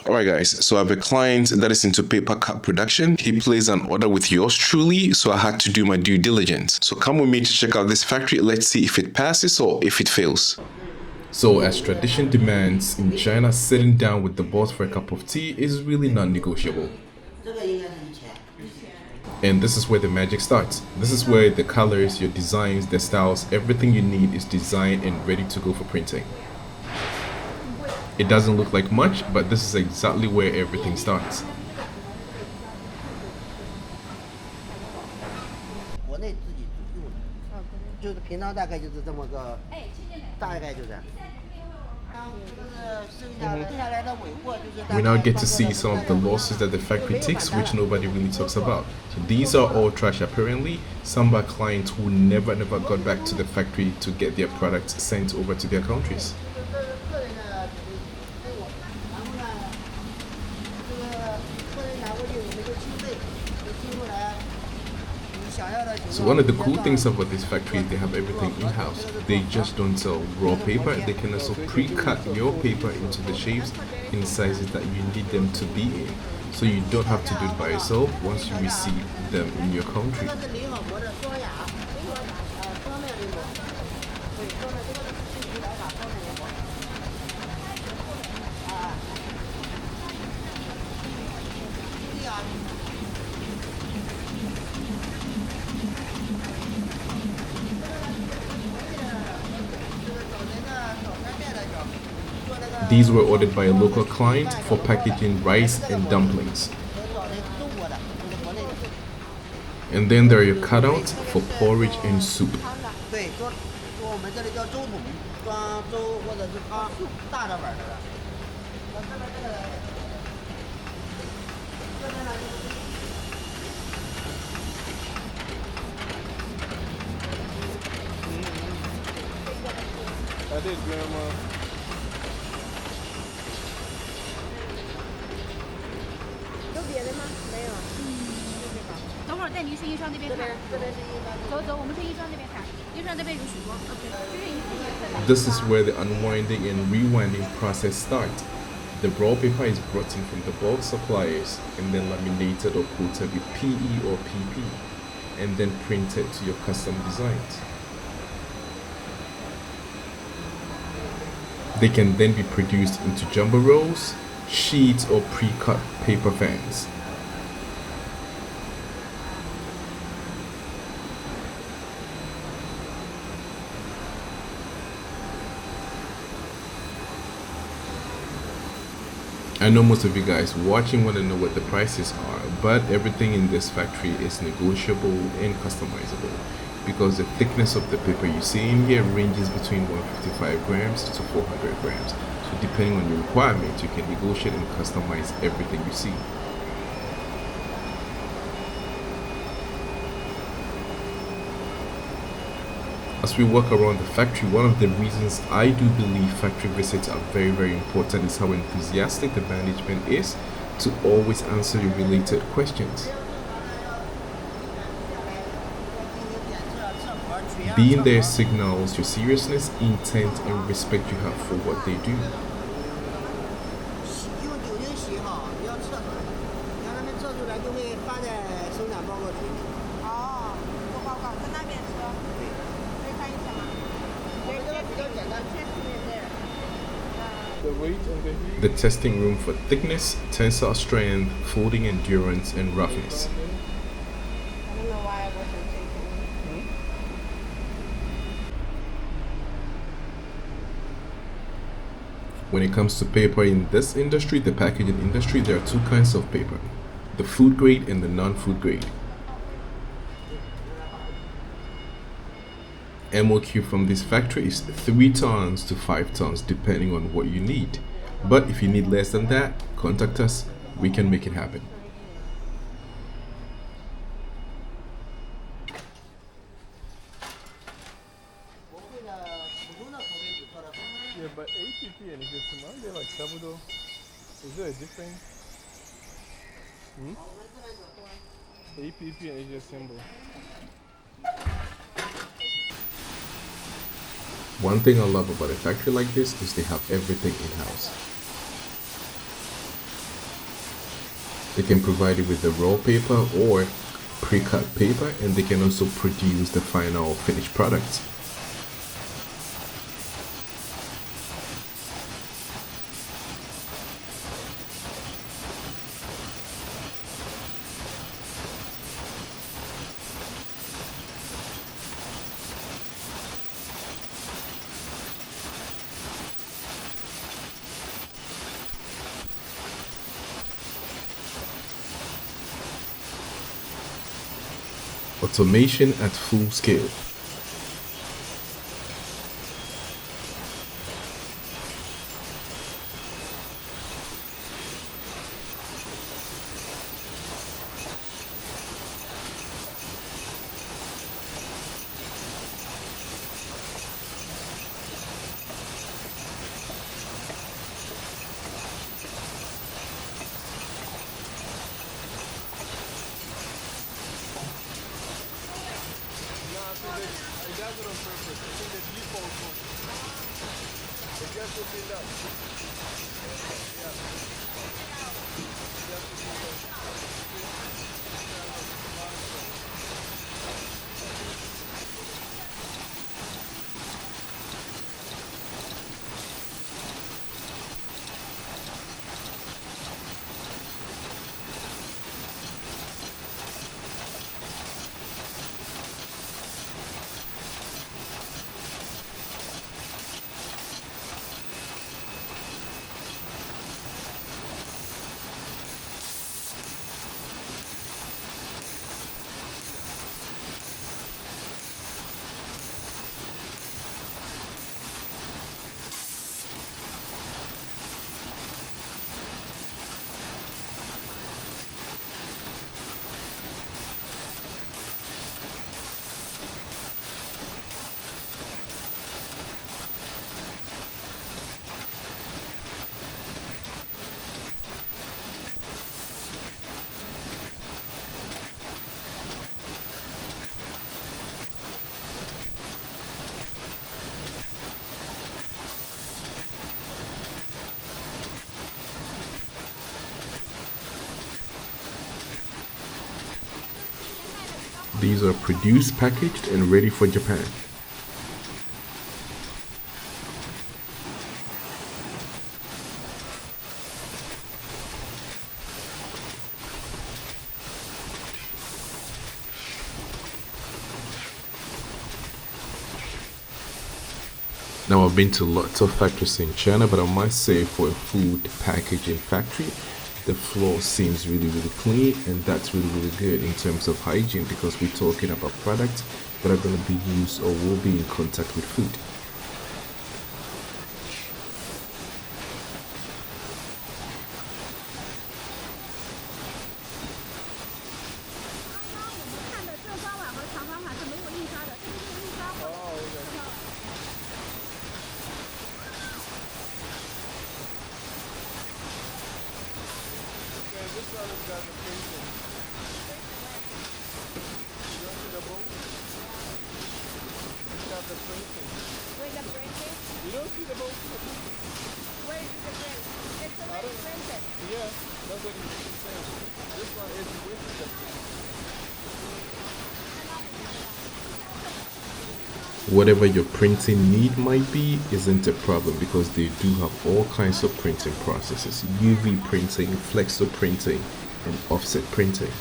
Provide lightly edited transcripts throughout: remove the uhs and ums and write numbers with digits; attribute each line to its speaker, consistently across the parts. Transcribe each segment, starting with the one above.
Speaker 1: Alright guys, so I have a client that is into paper cup production. He placed an order with yours truly, so I had to do my due diligence. So come with me to check out this factory. Let's see if it passes or if it fails. So as tradition demands, in China, sitting down with the boss for a cup of tea is really non-negotiable. And this is where the magic starts. This is where the colors, your designs, the styles, everything you need is designed and ready to go for printing. It doesn't look like much, but this is exactly where everything starts. We now get to see some of the losses that the factory takes, which nobody really talks about. So these are all trash apparently, some by clients who never got back to the factory to get their products sent over to their countries. So one of the cool things about this factory is they have everything in-house. They just don't sell raw paper, they can also pre-cut your paper into the shapes and sizes that you need them to be in. So you don't have to do it by yourself once you receive them in your country. These were ordered by a local client for packaging rice and dumplings. And then there are your cutouts for porridge and soup.
Speaker 2: I did, Grandma.
Speaker 3: 有别的吗？没有。等会儿带您去印刷那边看。这边是印刷。走走，我们去印刷那边看。印刷那边有许多。OK。
Speaker 1: This is where the unwinding and rewinding process starts. The raw paper is brought in from the bulk suppliers and then laminated or coated with PE or PP and then printed to your custom designs. They can then be produced into jumbo rolls, sheets or pre-cut paper fans. I know most of you guys watching want to know what the prices are, but everything in this factory is negotiable and customizable because the thickness of the paper you see in here ranges between 155 grams to 400 grams. So depending on your requirement, you can negotiate and customize everything you see. As we walk around the factory, one of the reasons I do believe factory visits are very important is how enthusiastic the management is to always answer your related questions. Being there signals your seriousness, intent, and respect you have for what they do. The testing room for thickness, tensile strength, folding endurance, and roughness.
Speaker 3: I don't know why I wasn't taking.
Speaker 1: When it comes to paper in this industry, the packaging industry, there are two kinds of paper: the food grade and the non-food grade. MOQ from this factory is 3 tons to 5 tons depending on what you need. But if you need less than that, contact us, we can make it happen.
Speaker 2: Yeah, but APP and HSM, aren't they like double though? Is there a difference? APP and HSM.
Speaker 1: One thing I love about a factory like this is they have everything in-house. They can provide you with the raw paper or pre-cut paper, and they can also produce the final finished products. Automation at full scale. These are produced, packaged, and ready for Japan. Now, I've been to lots of factories in China, but I must say for a food packaging factory, the floor seems really clean, and that's really good in terms of hygiene, because we're talking about products that are going to be used or will be in contact with food. Whatever your printing need might be isn't a problem, because they do have all kinds of printing processes: UV printing, flexo printing, and offset printing.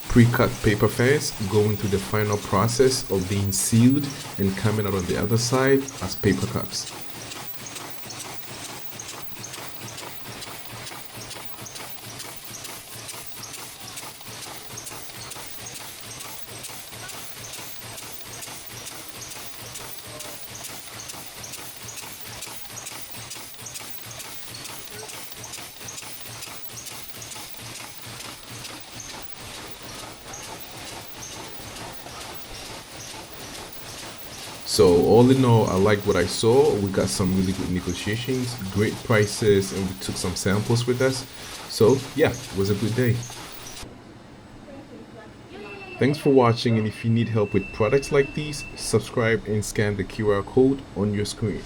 Speaker 1: Pre-cut paper first, going through the final process of being sealed and coming out on the other side as paper cups. So all in all, I like what I saw. We got some really good negotiations, great prices, and we took some samples with us. So yeah, it was a good day. Thanks for watching, and if you need help with products like these, subscribe and scan the QR code on your screen.